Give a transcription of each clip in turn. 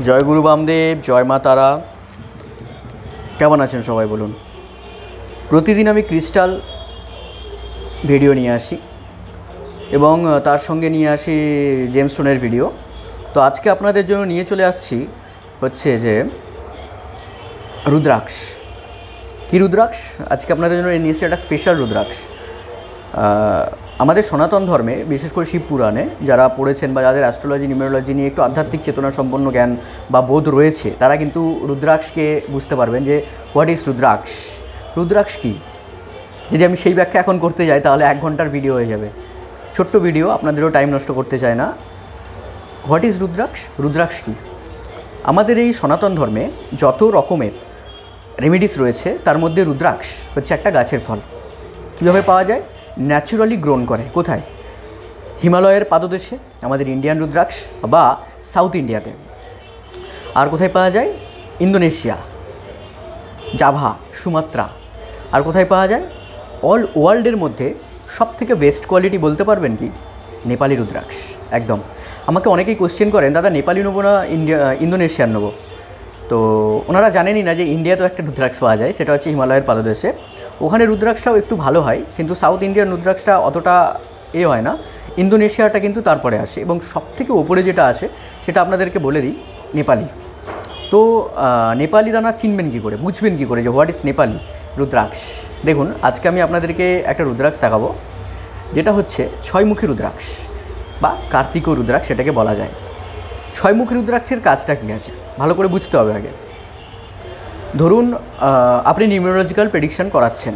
জয় গুরু বামদেব, জয় মা তারা। কেমন আছেন সবাই বলুন। প্রতিদিন আমি ক্রিস্টাল ভিডিও নিয়ে আসি এবং তার সঙ্গে নিয়ে আসি জেমস্টোনের ভিডিও। তো আজকে আপনাদের জন্য নিয়ে চলে আসছি হচ্ছে যে রুদ্রাক্ষ। কী রুদ্রাক্ষ? আজকে আপনাদের জন্য নিয়ে এসেছি একটা স্পেশাল রুদ্রাক্ষ। আমাদের সনাতন ধর্মে, বিশেষ করে শিব পুরাণে যারা পড়েছেন বা যাদের অ্যাস্ট্রোলজি নিউমেরোলজি নিয়ে একটু আধ্যাত্মিক চেতনা সম্পন্ন জ্ঞান বা বোধ রয়েছে, তারা কিন্তু রুদ্রাক্ষকে বুঝতে পারবেন যে হোয়াট ইজ রুদ্রাক্ষ। রুদ্রাক্ষ কী? যদি আমি সেই ব্যাখ্যা এখন করতে যাই তাহলে 1 ঘন্টার ভিডিও হয়ে যাবে। ছোট্ট ভিডিও, আপনাদেরও টাইম নষ্ট করতে চায় না। What is rudraksha? রুদ্রাক্ষ কী? আমাদের এই সনাতন ধর্মে যত রকমের রেমিডিস রয়েছে তার মধ্যে রুদ্রাক্ষ হচ্ছে একটা গাছের ফল। কীভাবে পাওয়া যায়? ন্যাচুরালি গ্রোন করে। কোথায়? হিমালয়ের পাদদেশে, আমাদের ইন্ডিয়ান রুদ্রাক্ষ, বা সাউথ ইন্ডিয়াতে। আর কোথায় পাওয়া যায়? Indonesia, Java, Sumatra. আর কোথায় পাওয়া যায়? অল ওয়ার্ল্ডের মধ্যে সবথেকে বেস্ট কোয়ালিটি বলতে পারবেন কি? নেপালি রুদ্রাক্ষ। একদম। আমাকে অনেকেই কোশ্চেন করেন, দাদা নেপালি নেবো না ইন্দোনেশিয়ান নেবো? তো ওনারা জানেনই না যে ইন্ডিয়াতেও একটা রুদ্রাক্ষ পাওয়া যায়, সেটা হচ্ছে হিমালয়ের পাদদেশে। ওখানে রুদ্রাক্ষটাও একটু ভালো হয়, কিন্তু সাউথ ইন্ডিয়ান রুদ্রাক্ষটা অতটা হয় না। ইন্দোনেশিয়াটা কিন্তু তারপরে আসে, এবং সবথেকে ওপরে যেটা আসে সেটা আপনাদেরকে বলে দিই, নেপালি। তো নেপালি দানা চিনবেন কী করে, বুঝবেন কী করে যে হোয়াট ইজ নেপালি রুদ্রাক্ষ? দেখুন, আজকে আমি আপনাদেরকে একটা রুদ্রাক্ষ দেখাবো, যেটা হচ্ছে 6মুখী রুদ্রাক্ষ বা কার্তিকীয় রুদ্রাক্ষ সেটাকে বলা যায়। 6মুখী রুদ্রাক্ষের কাজটা কী আছে ভালো করে বুঝতে হবে আগে। ধরুন আপনি নিউমেরোলজিক্যাল প্রেডিকশন করাচ্ছেন,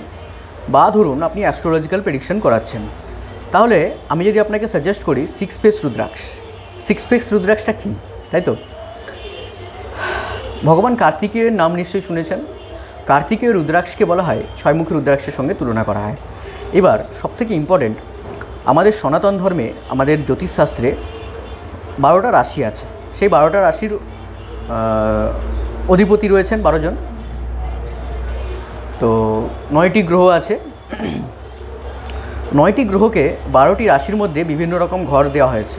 বা ধরুন আপনি অ্যাস্ট্রোলজিক্যাল প্রেডিকশন করাচ্ছেন, তাহলে আমি যদি আপনাকে সাজেস্ট করি 6 ফেস রুদ্রাক্ষ। 6 ফেস রুদ্রাক্ষটা কী, তাই তো? ভগবান কার্তিকেয়ের নাম নিশ্চয়ই শুনেছেন। কার্তিকেয় রুদ্রাক্ষকে বলা হয় 6মুখী রুদ্রাক্ষের সঙ্গে তুলনা করা হয়। এবার সবথেকে ইম্পর্টেন্ট, আমাদের সনাতন ধর্মে, আমাদের জ্যোতিষশাস্ত্রে 12টা রাশি আছে। সেই 12টা রাশির অধিপতি রয়েছেন 12 জন। তো 9টি গ্রহ আছে। 9টি গ্রহকে 12টি রাশির মধ্যে বিভিন্ন রকম ঘর দেওয়া হয়েছে।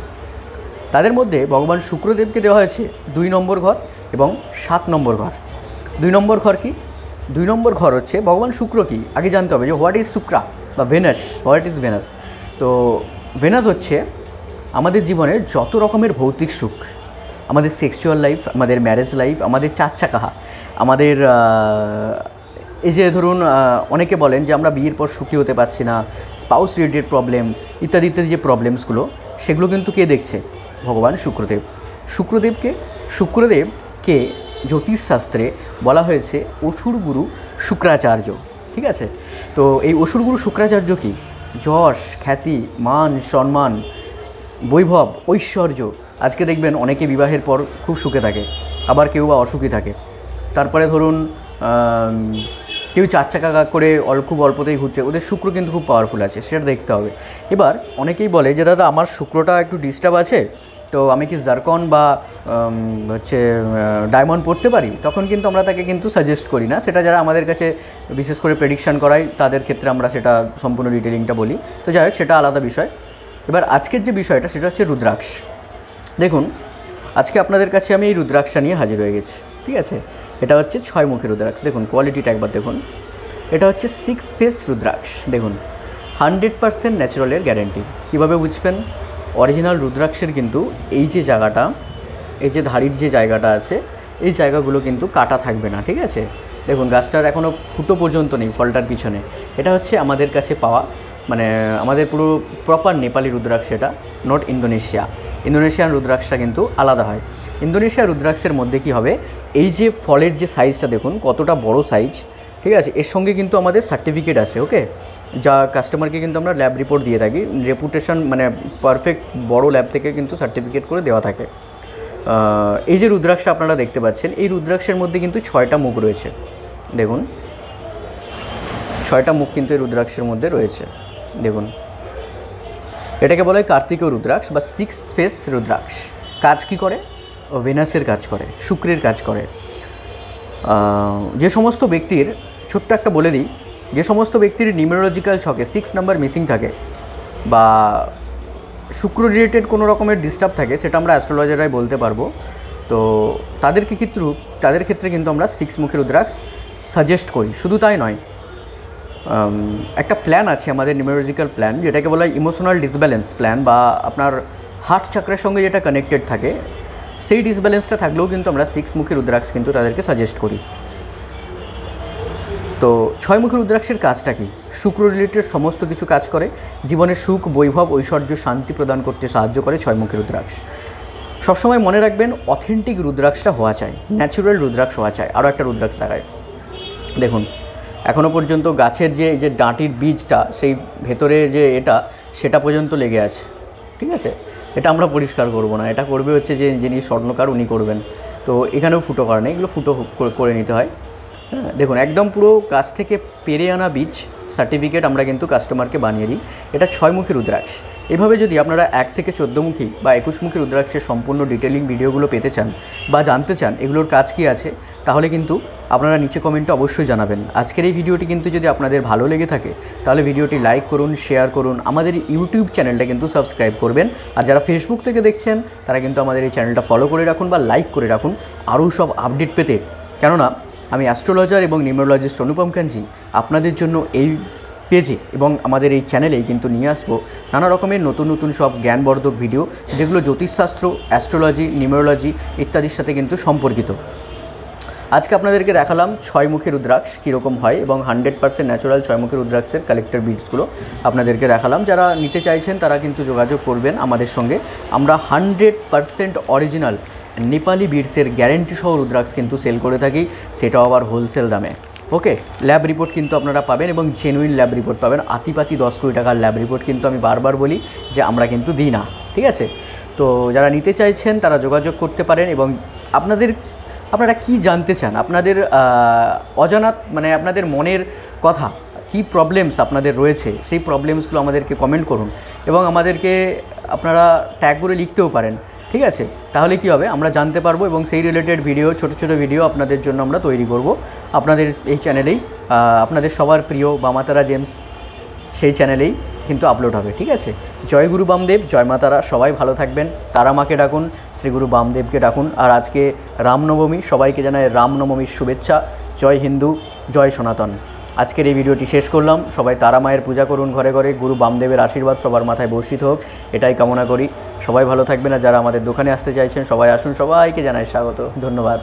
তাদের মধ্যে ভগবান শুক্রদেবকে দেওয়া হয়েছে 2 নম্বর ঘর এবং 7 নম্বর ঘর। 2 নম্বর ঘর কি? 2 নম্বর ঘর হচ্ছে ভগবান শুক্র। কি আগে জানতে হবে যে হোয়াট ইজ শুক্রা বা ভেনাস, হোয়াট ইজ ভেনাস। তো ভেনাস হচ্ছে আমাদের জীবনের যত রকমের ভৌতিক সুখ, আমাদের সেক্সুয়াল লাইফ, আমাদের ম্যারেজ লাইফ, আমাদের 4 চাকা, আমাদের এই যে ধরুন অনেকে বলেন যে আমরা বিয়ের পর সুখী হতে পারছি না, স্পাউস রিলেটেড প্রবলেম ইত্যাদি ইত্যাদি যে প্রবলেমসগুলো, সেগুলো কিন্তু কে দেখছে? ভগবান শুক্রদেব। শুক্রদেবকে জ্যোতিষশাস্ত্রে বলা হয়েছে অসুর গুরু শুক্রাচার্য। ঠিক আছে? তো এই অসুর গুরু শুক্রাচার্য কি? যশ, খ্যাতি, মান, সম্মান, বৈভব, ঐশ্বর্য। আজকে দেখবেন অনেকে বিবাহের পর খুব সুখে থাকে, আবার কেউ বা অসুখী থাকে। তারপরে ধরুন কেউ 4 চাকা করে খুব অল্পতেই ঘুরছে, ওদের শুক্র কিন্তু খুব পাওয়ারফুল আছে, সেটা দেখতে হবে। এবার অনেকেই বলে যে দাদা আমার শুক্রটা একটু ডিস্টার্ব আছে, তো আমি কি জারকন বা হচ্ছে ডায়মন্ড পড়তে পারি? তখন কিন্তু আমরা তাকে কিন্তু সাজেস্ট করি না। সেটা যারা আমাদের কাছে বিশেষ করে প্রেডিকশান করায় তাদের ক্ষেত্রে আমরা সেটা সম্পূর্ণ ডিটেলিংটা বলি। তো যাই হোক, সেটা আলাদা বিষয়। এবার আজকের যে বিষয়টা সেটা হচ্ছে রুদ্রাক্ষ। দেখুন, আজকে আপনাদের কাছে আমি এই রুদ্রাক্ষটা নিয়ে হাজির হয়ে গেছি। ঠিক আছে? এটা হচ্ছে 6মুখী রুদ্রাক্ষ। দেখুন কোয়ালিটিটা একবার দেখুন। এটা হচ্ছে 6 ফেস রুদ্রাক্ষ। দেখুন 100% ন্যাচারালের গ্যারেন্টি। কীভাবে বুঝবেন? অরিজিনাল রুদ্রাক্ষের কিন্তু এই যে জায়গাটা, এই যে ধারির যে জায়গাটা আছে, এই জায়গাগুলো কিন্তু কাটা থাকবে না। ঠিক আছে? দেখুন গাছটার এখনও ফুটো পর্যন্ত নেই ফলটার পিছনে। এটা হচ্ছে আমাদের কাছে পাওয়া, মানে আমাদের পুরো প্রপার নেপালি রুদ্রাক্ষ। এটা নট ইন্দোনেশিয়ান রুদ্রাক্ষটা কিন্তু আলাদা হয়। ইন্দোনেশিয়া রুদ্রাক্ষের মধ্যে কি হবে, এই যে ফলের যে সাইজটা দেখুন কতটা বড় সাইজ। ঠিক আছে? এর সঙ্গে কিন্তু আমাদের সার্টিফিকেট আছে, ওকে, যা কাস্টমারকে কিন্তু আমরা ল্যাব রিপোর্ট দিয়ে থাকি। রেপুটেশন মানে পারফেক্ট বড় ল্যাব থেকে কিন্তু সার্টিফিকেট করে দেওয়া থাকে। এই যে রুদ্রাক্ষটা আপনারা দেখতে পাচ্ছেন, এই রুদ্রাক্ষের মধ্যে কিন্তু 6টা মুখ রয়েছে। দেখুন 6টা মুখ কিন্তু এই রুদ্রাক্ষের মধ্যে রয়েছে। দেখুন, এটাকে বলা হয় কার্তিকীয় রুদ্রাক্ষ বা 6 ফেস রুদ্রাক্ষ। কাজ কি করে? ভেনাসের কাজ করে, শুক্রের কাজ করে। যে সমস্ত ব্যক্তির, ছোট্ট একটা বলে দিই, যে সমস্ত ব্যক্তির নিউমেরোলজিক্যাল ছকে 6 নাম্বার মিসিং থাকে বা শুক্র রিলেটেড কোনো রকমের ডিস্টার্ব থাকে, সেটা আমরা অ্যাস্ট্রোলজাররাই বলতে পারবো। তো তাদের ক্ষেত্রে কিন্তু আমরা 6 মুখী রুদ্রাক্ষ সাজেস্ট করি। শুধু তাই নয়, একটা প্ল্যান আছে আমাদের নিউমেরোলজিক্যাল প্ল্যান, যেটাকে বলা হয় ইমোশনাল ডিসব্যালেন্স প্ল্যান, বা আপনার হার্ট চাক্রার সঙ্গে যেটা কানেক্টেড থাকে, সেই ডিসব্যালেন্সটা থাকলেও কিন্তু আমরা 6 মুখী রুদ্রাক্ষ কিন্তু তাদেরকে সাজেস্ট করি। তো 6 মুখী রুদ্রাক্ষের কাজটা কি? শুক্র রিলেটেড সমস্ত কিছু কাজ করে, জীবনে সুখ, বৈভব, ঐশ্বর্য, শান্তি প্রদান করতে সাহায্য করে 6 মুখী রুদ্রাক্ষ। সবসময় মনে রাখবেন, অথেন্টিক রুদ্রাক্ষটা হওয়া চাই, ন্যাচুরাল রুদ্রাক্ষ হওয়া চাই। আরও একটা রুদ্রাক্ষ দেখায়, দেখুন এখনও পর্যন্ত গাছের যে ডাঁটির বীজটা, সেই ভেতরে যে সেটা পর্যন্ত লেগে আছে, ঠিক আছে? এটা আমরা পরিষ্কার করব না, এটা করবে হচ্ছে যে যিনি স্বর্ণকার উনি করবেন। তো এখানেও ফুটো করা নেই, এগুলো ফুটো করে নিতে হয়। হ্যাঁ, দেখুন একদম পুরো গাছ থেকে পেরে আনা বীজ সার্টিফিকেট আমরা কিন্তু কাস্টমারকে বানিয়ে দিই। এটা 6 মুখী রুদ্রাক্ষ। এভাবে যদি আপনারা 1 থেকে 14 মুখী বা 21 মুখী রুদ্রাক্ষের সম্পূর্ণ ডিটেলিং ভিডিওগুলো পেতে চান বা জানতে চান এগুলোর কাজ কী আছে, তাহলে কিন্তু আপনারা নিচে কমেন্টে অবশ্যই জানাবেন। আজকের এই ভিডিওটি কিন্তু যদি আপনাদের ভালো লেগে থাকে, তাহলে ভিডিওটি লাইক করুন, শেয়ার করুন, আমাদের ইউটিউব চ্যানেলটা কিন্তু সাবস্ক্রাইব করবেন। আর যারা ফেসবুক থেকে দেখছেন, তারা কিন্তু আমাদের এই চ্যানেলটা ফলো করে রাখুন বা লাইক করে রাখুন আরও সব আপডেট পেতে। কেননা আমি অ্যাস্ট্রোলজার এবং নিউমেরোলজিস্ট অনুপম কাঞ্জি আপনাদের জন্য এই পেজে এবং আমাদের এই চ্যানেলেই কিন্তু নিয়ে আসবো নানা রকমের নতুন নতুন সব জ্ঞানবর্ধক ভিডিও, যেগুলো জ্যোতিষশাস্ত্র, অ্যাস্ট্রোলজি, নিউমেরোলজি ইত্যাদির সাথে কিন্তু সম্পর্কিত। আজকে আপনাদেরকে দেখালাম 6 মুখী রুদ্রাক্ষ কীরকম হয় এবং 100% ন্যাচুরাল 6 মুখী রুদ্রাক্ষের কালেক্টর বিডসগুলো আপনাদেরকে দেখালাম। যারা নিতে চাইছেন তারা কিন্তু যোগাযোগ করবেন আমাদের সঙ্গে। আমরা 100% অরিজিনাল নেপালি বিডসের গ্যারেন্টি সহ রুদ্রাক্ষ কিন্তু সেল করে থাকি, সেটাও আবার হোলসেল দামে। ওকে, ল্যাব রিপোর্ট কিন্তু আপনারা পাবেন এবং জেনুইন ল্যাব রিপোর্ট পাবেন। আতিপাতি 10 কোটি টাকার ল্যাব রিপোর্ট কিন্তু আমি বারবার বলি যে আমরা কিন্তু দিই না, ঠিক আছে? তো যারা নিতে চাইছেন তারা যোগাযোগ করতে পারেন। এবং আপনারা কি জানতে চান, আপনাদের অজানা মানে আপনাদের মনের কথা, কি প্রবলেমস আপনাদের রয়েছে, সেই প্রবলেমসগুলো আমাদেরকে কমেন্ট করুন এবং আমাদেরকে আপনারা ট্যাগ করে লিখতেও পারেন, ঠিক আছে? তাহলে কি হবে, আমরা জানতে পারবো এবং সেই রিলেটেড ভিডিও, ছোট ছোট ভিডিও আপনাদের জন্য আমরা তৈরি করব আপনাদের এই চ্যানেলেই। আপনাদের সবার প্রিয় বামাতারা জেমস সেই চ্যানেলেই কিন্তু আপলোড হবে, ঠিক আছে? জয় গুরু বামদেব, জয় মাতারা, সবাই ভালো থাকবেন। তারা মাকে ডাকুন, শ্রী গুরু বামদেবকে ডাকুন। আর আজকে রামনবমী, সবাইকে জানায় রামনবমীর শুভেচ্ছা। জয় হিন্দু, জয় সনাতন। আজকের এই ভিডিওটি শেষ করলাম। সবাই তারা মায়ের পূজা করুন ঘরে ঘরে, গুরু বামদেবের আশীর্বাদ সবার মাথায় বর্ষিত হোক, এটাই কামনা করি। সবাই ভালো থাকবেন। আর যারা আমাদের দোকানে আসতে চাইছেন সবাই আসুন, সবাইকে জানাই স্বাগত। ধন্যবাদ।